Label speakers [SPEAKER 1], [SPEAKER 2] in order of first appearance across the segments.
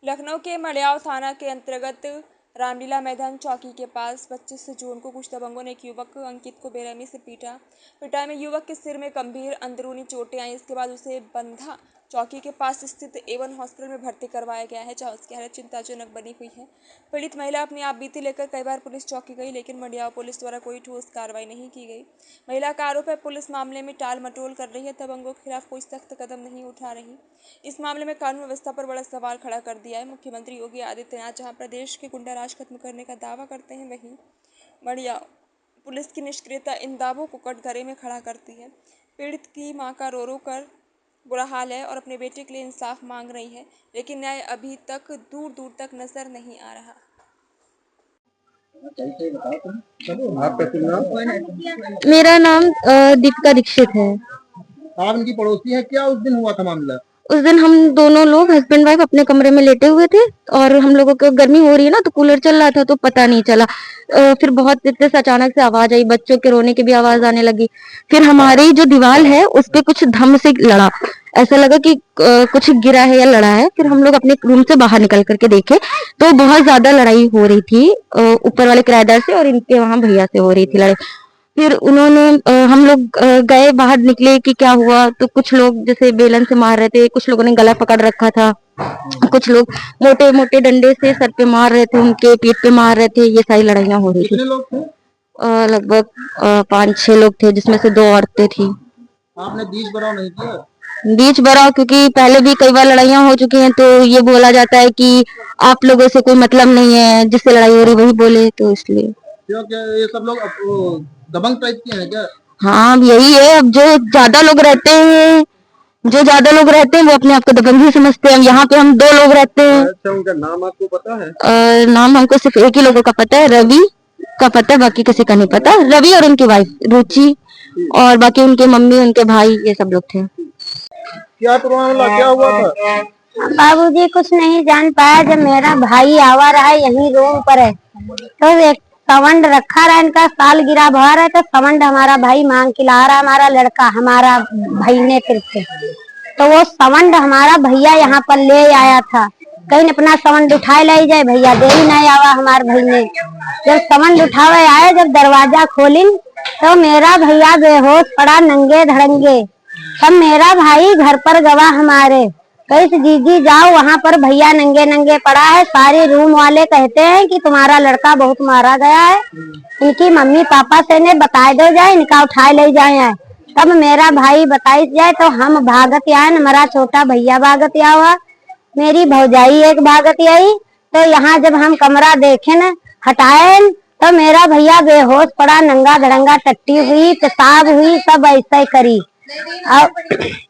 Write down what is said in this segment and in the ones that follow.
[SPEAKER 1] लखनऊ के मड़ियाव थाना के अंतर्गत रामलीला मैदान चौकी के पास 25 जून को कुछ दबंगों ने एक युवक अंकित को बेरहमी से पीटा। पिटाई में युवक के सिर में गंभीर अंदरूनी चोटें आई। इसके बाद उसे बंधा चौकी के पास स्थित A1 हॉस्पिटल में भर्ती करवाया गया है, जहां उसकी हालत चिंताजनक बनी हुई है। पीड़ित महिला अपनी आपबीती लेकर कई बार पुलिस चौकी गई, लेकिन मड़ियाव पुलिस द्वारा कोई ठोस कार्रवाई नहीं की गई। महिला का आरोप है पुलिस मामले में टाल मटोल कर रही है, दबंगों के खिलाफ कोई सख्त कदम नहीं उठा रही। इस मामले में कानून व्यवस्था पर बड़ा सवाल खड़ा कर दिया है। मुख्यमंत्री योगी आदित्यनाथ जहां प्रदेश के गुंडा राज खत्म करने का दावा करते हैं, वहीं मड़ियाव पुलिस की निष्क्रियता इन दावों को कटघरे में खड़ा करती है। पीड़ित की मां का रो रो कर बुरा हाल है और अपने बेटे के लिए इंसाफ मांग रही है, लेकिन न्याय अभी तक दूर दूर तक नजर नहीं आ रहा।
[SPEAKER 2] मेरा नाम दीपिका दीक्षित है।
[SPEAKER 3] आप इनकी पड़ोसी हैं, क्या उस दिन हुआ था मामला?
[SPEAKER 2] उस दिन हम दोनों लोग हस्बैंड वाइफ अपने कमरे में लेटे हुए थे और हम लोगों को गर्मी हो रही है ना, तो कूलर चल रहा था तो पता नहीं चला। फिर बहुत तेज से अचानक से आवाज आई, बच्चों के रोने की भी आवाज आने लगी। फिर हमारी जो दीवार है उस पे कुछ धम से लड़ा, ऐसा लगा कि कुछ गिरा है या लड़ा है। फिर हम लोग अपने रूम से बाहर निकल करके देखे तो बहुत ज्यादा लड़ाई हो रही थी ऊपर वाले किराएदार से और इनके वहां भैया से हो रही थी लड़ाई। फिर उन्होंने हम लोग गए, बाहर निकले कि क्या हुआ, तो कुछ लोग जैसे बेलन से मार रहे थे, कुछ लोगों ने गला पकड़ रखा था, कुछ लोग मोटे मोटे डंडे से सर पे मार रहे थे, उनके पीठ पे मार रहे थे। ये सारी लड़ाइयाँ हो रही थी।
[SPEAKER 3] कितने लोग थे?
[SPEAKER 2] लगभग 5-6 लोग थे, जिसमें से 2 औरतें थी।
[SPEAKER 3] आपने बीच बराव नहीं किया?
[SPEAKER 2] बीच बराव, क्योंकि पहले भी कई बार लड़ाइयाँ हो चुकी हैं, तो ये बोला जाता है कि आप लोगों से कोई मतलब नहीं है, जिससे लड़ाई हो रही वही बोले, तो इसलिए।
[SPEAKER 3] क्यों, क्या ये सब लोग दबंग टाइप के हैं क्या?
[SPEAKER 2] हाँ, यही है। अब जो ज्यादा लोग रहते हैं वो अपने आप को दबंग ही समझते हैं। यहाँ पे हम 2 लोग रहते हैं।
[SPEAKER 3] अच्छा, उनका नाम आपको पता है?
[SPEAKER 2] नाम हमको सिर्फ एक ही लोगों का पता है, रवि का पता है, बाकी किसी का नहीं पता। रवि और उनकी वाइफ रुचि, और बाकी उनके मम्मी, उनके भाई, ये सब लोग थे।
[SPEAKER 3] क्या क्या हुआ था?
[SPEAKER 4] बाबूजी कुछ नहीं जान पाया। जब मेरा भाई आवा रहा है, यही रूम पर है, तो एक सवंड रखा रहा, इनका साल गिरा भर है, तो सवंड हमारा भाई मांग के ला रहा, हमारा लड़का, हमारा भाई ने फिर से, तो वो सवंड हमारा भैया यहाँ पर ले आया था। कहीं अपना सवंड उठाए ले जाए, भैया दे ही नहीं आवा। हमारे भाई ने जब सवंड उठावे आए, जब दरवाजा खोलिन, तो मेरा भैया बेहोश पड़ा, नंगे धड़ंगे। तब मेरा भाई घर पर गवा हमारे, कैसे जीजी जाओ, वहाँ पर भैया नंगे नंगे पड़ा है। सारे रूम वाले कहते हैं कि तुम्हारा लड़का बहुत मारा गया है, इनकी मम्मी पापा से ने बताए दो जाए, इनका उठाए ले जाए। तब मेरा भाई बताई जाए, तो हम भागत आए, हमारा छोटा भैया भागत हुआ, मेरी भौजाई एक भागत आई। तो यहाँ जब हम कमरा देखे न, हटाए, तो मेरा भैया बेहोश पड़ा, नंगा धड़ंगा, टट्टी हुई, पेशाब हुई, सब ऐसा करी और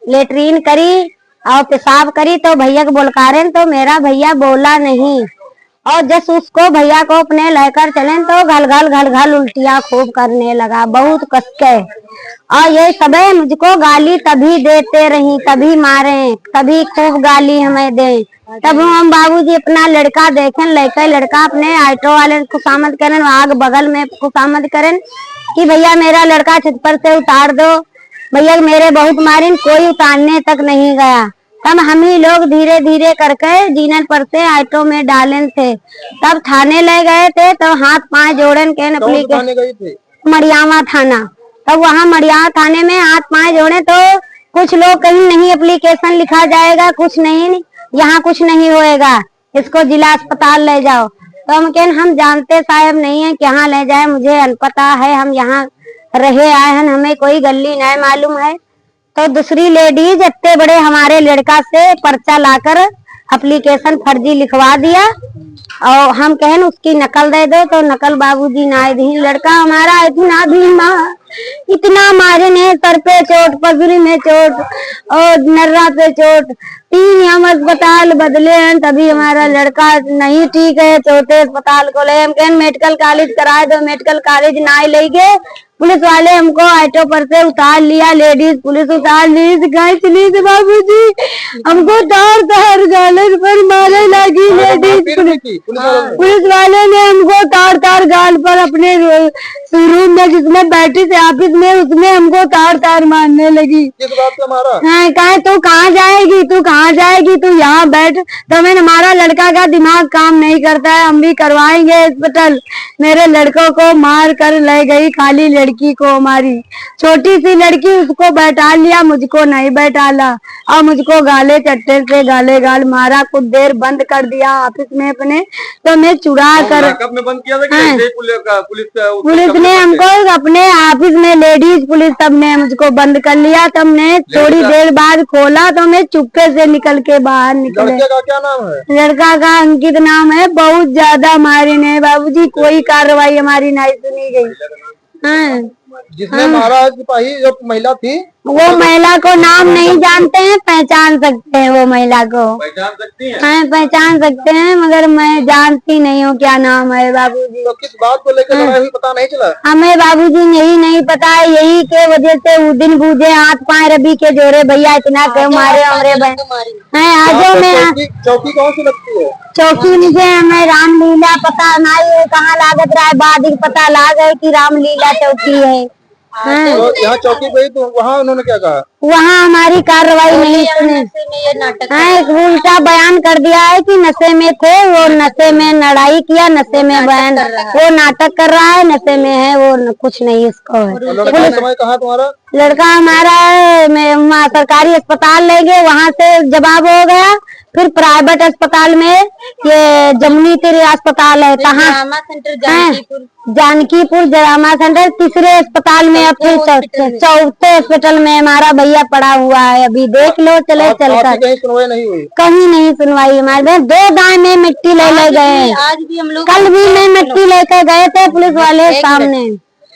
[SPEAKER 4] लेटरीन करी और पेशाब करी। तो भैया को बोलकारे, तो मेरा भैया बोला नहीं, और जस उसको भैया को अपने लेकर चले, तो घल घल उल्टियां खूब करने लगा, बहुत कसके। और ये सब मुझको गाली तभी देते रही, तभी मारे, तभी खूब गाली हमें दे। तब हम बाबूजी अपना लड़का देखें, लेकर लड़का अपने ऑटो वाले खुशामद करें, आग बगल में खुशामद करें कि भैया मेरा लड़का छत पर से उतार दो। भैया मेरे बहुत मारिन, कोई उतारने तक नहीं गया। तब हम ही लोग धीरे धीरे करके जीनन पर से ऑटो में डालन थे। तब थाने ले गए थे, तो हाथ पांव जोड़न के मड़ियावा थाना। तब वहाँ मड़ियावा थाने में हाथ पांव जोड़े, तो कुछ लोग कहीं नहीं एप्लीकेशन लिखा जाएगा, कुछ नहीं, यहाँ कुछ नहीं होएगा, इसको जिला अस्पताल ले जाओ। तो हम कहें हम जानते साहब नहीं है कहाँ ले जाए, मुझे अनपता है, हम यहाँ रहे आए हैं, हमें कोई गली नहीं मालूम है। तो दूसरी लेडीज इतने बड़े हमारे लड़का से पर्चा लाकर एप्लीकेशन फर्जी लिखवा दिया, और हम कहें उसकी नकल दे दो, तो नकल बाबूजी ना दी। लड़का हमारा इतना धीमा, इतना मारे ने, सर पे चोट, पगड़ी में चोट और नर्रा पे चोट, 3 हम अस्पताल बदले हैं, तभी हमारा लड़का नहीं ठीक है। चौथे अस्पताल को ले, हम कहें मेडिकल कॉलेज कराए दो, मेडिकल कॉलेज ना ले गए। पुलिस वाले हमको ऑटो पर से उतार लिया, लेडीज पुलिस उतार ली, चली बाबूजी हमको तार गाल पर मारे लगी। लेडीज पुलिस वाले ने हमको तार गाल पर अपने रूम में जिसमें बैठी थी ऑफिस में, उसमें हमको तार मारने लगी।
[SPEAKER 3] किस बात से मारा?
[SPEAKER 4] हाँ, कहे तू कहाँ जाएगी, तू कहाँ कहाँ जाएगी, तू यहाँ बैठ। तो मैंने, हमारा लड़का का दिमाग काम नहीं करता है, हम भी करवाएंगे हॉस्पिटल। मेरे लड़कों को मार कर ले गई, खाली लड़की को हमारी छोटी सी लड़की, उसको बैठा लिया, मुझको नहीं बैठाला, और मुझको गाले चट्टे से गाले गाल मारा। कुछ देर बंद कर दिया ऑफिस में अपने, तो मैं चुरा कर
[SPEAKER 3] में बंद किया था कि ऐसे ही
[SPEAKER 4] पुलिस ने हमको अपने ऑफिस में, लेडीज पुलिस सब ने मुझको बंद कर लिया। तब ने थोड़ी देर बाद खोला तो मैं चुपके से निकल के बाहर निकले।
[SPEAKER 3] लड़के का क्या नाम है?
[SPEAKER 4] लड़का का अंकित नाम है। बहुत ज्यादा मारे ने बाबूजी, कोई कार्रवाई हमारी नहीं सुनी गई। हाँ,
[SPEAKER 3] जिसने मारा है सिपाही, जो महिला थी,
[SPEAKER 4] वो महिला को नाम नहीं जानते हैं, पहचान सकते हैं वो महिला को,
[SPEAKER 3] पहचान सकती हैं?
[SPEAKER 4] हाँ पहचान सकते हैं, मगर मैं जानती नहीं हूँ क्या नाम है बाबूजी।
[SPEAKER 3] तो किस बात को लेकर लड़ाई हुई पता नहीं चला?
[SPEAKER 4] हमें बाबूजी यही नहीं पता है, यही के वजह से उस दिन बूझे हाथ पाए रबी के जोरे, भैया इतना क्यों मारे हमारे बहन है। आज में
[SPEAKER 3] चौकी कौन सी लगती है?
[SPEAKER 4] चौकी मुझे हमें रामलीला पता नहीं कहाँ लागत रहा है, बाद पता लाग है कि रामलीला चौकी है।
[SPEAKER 3] तो यहाँ चौकी गई तो वहाँ उन्होंने क्या कहा?
[SPEAKER 4] वहाँ हमारी कार्रवाई नहीं सुनी, एक उल्टा बयान कर दिया है कि नशे में थे, वो नशे में लड़ाई किया, नशे में बयान, वो नाटक कर रहा है, नशे में है, वो कुछ नहीं उसको है।
[SPEAKER 3] लड़का समय कहाँ तुम्हारा?
[SPEAKER 4] लड़का हमारा सरकारी अस्पताल ले गए, वहाँ से जवाब हो गया। फिर प्राइवेट अस्पताल में, ये जमुनी तीर अस्पताल है, कहाँ जानकीपुर ड्रामा सेंटर, तीसरे अस्पताल में, अब फिर चौथे हॉस्पिटल में हमारा भैया पड़ा हुआ है। अभी देख लो, चले चलकर
[SPEAKER 3] कहीं सुनवाई नहीं हुई?
[SPEAKER 4] कहीं नहीं सुनवाई हमारे। 2 दाएं में मिट्टी ले गए,
[SPEAKER 2] आज भी हम लोग,
[SPEAKER 4] कल भी मैं मिट्टी लेकर गए थे पुलिस वाले सामने,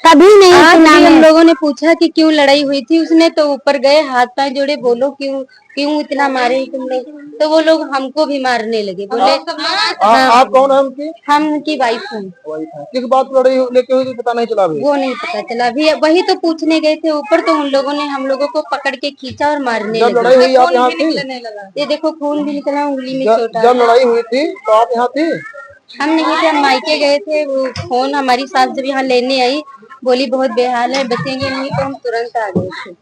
[SPEAKER 4] कभी नहीं सुना।
[SPEAKER 2] हम लोगों ने पूछा कि क्यों लड़ाई हुई थी उसने, तो ऊपर गए, हाथ पांव जोड़े, बोलो क्यों क्यों इतना मारे तुम लोग, तो वो लोग हमको भी मारने लगे। बोले
[SPEAKER 3] आप कौन है उनकी?
[SPEAKER 2] हम उनकी वाइफ हैं।
[SPEAKER 3] किस बात पर लड़ाई लेके हुई पता नहीं चला?
[SPEAKER 2] वो नहीं पता चला, अभी वही तो पूछने गए थे ऊपर, तो उन लोगों ने हम लोगों को पकड़ के खींचा और मारने
[SPEAKER 3] जब लड़ाई हुई आप यहाँ थी?
[SPEAKER 2] ये देखो खून भी निकला, उंगली में चोट।
[SPEAKER 3] जब लड़ाई हुई थी तो आप यहाँ थी?
[SPEAKER 2] हम नहीं थे, हम मायके गए थे। वो फोन हमारी सास जब यहाँ लेने आई, बोली बहुत बेहाल है, बचेंगे नहीं, तो हम तुरंत आ गए थे।